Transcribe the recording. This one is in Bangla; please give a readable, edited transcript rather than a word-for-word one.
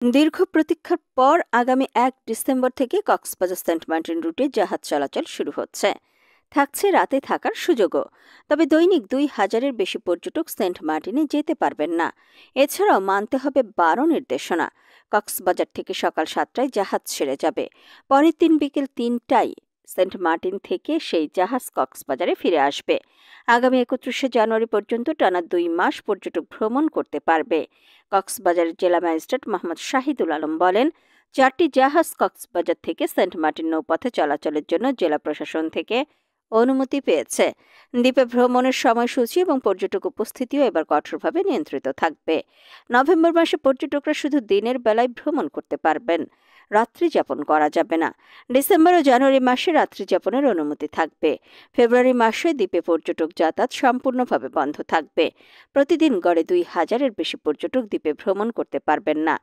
দীর্ঘ প্রতীক্ষার পর আগামী ১ ডিসেম্বর থেকে কক্সবাজার সেন্ট মার্টিন রুটে জাহাজ চলাচল শুরু হচ্ছে। থাকছে রাতে থাকার সুযোগও। তবে দৈনিক ২,০০০-এর বেশি পর্যটক সেন্ট মার্টিনে যেতে পারবেন না। এছাড়াও মানতে হবে ১২ নির্দেশনা। কক্সবাজার থেকে সকাল ৭টায় জাহাজ ছেড়ে যাবে। পরের দিন বিকেল ৩টায় সেন্ট মার্টিন থেকে সেই জাহাজ কক্সবাজারে ফিরে আসবে। আগামী ৩১শে জানুয়ারি পর্যন্ত টানা ২ মাস পর্যটক ভ্রমণ করতে পারবে। কক্সবাজারের জেলা ম্যাজিস্ট্রেট মোহাম্মদ শাহিদুল আলম বলেন, ৪টি জাহাজ কক্সবাজার থেকে সেন্ট মার্টিন নৌপথে চলাচলের জন্য জেলা প্রশাসন থেকে অনুমতি পেয়েছে। দ্বীপে ভ্রমণের সময়সূচি এবং পর্যটক উপস্থিতিও এবার কঠোরভাবে নিয়ন্ত্রিত থাকবে। নভেম্বর মাসে পর্যটকরা শুধু দিনের বেলায় ভ্রমণ করতে পারবেন, রাত্রি যাপন করা যাবে না। ডিসেম্বর ও জানুয়ারি মাসে রাত্রি যাপনের অনুমতি থাকবে। ফেব্রুয়ারি মাসে দ্বীপে পর্যটক যাতায়াত সম্পূর্ণভাবে বন্ধ থাকবে। প্রতিদিন গড়ে ২,০০০-এর বেশি পর্যটক দ্বীপে ভ্রমণ করতে পারবেন না।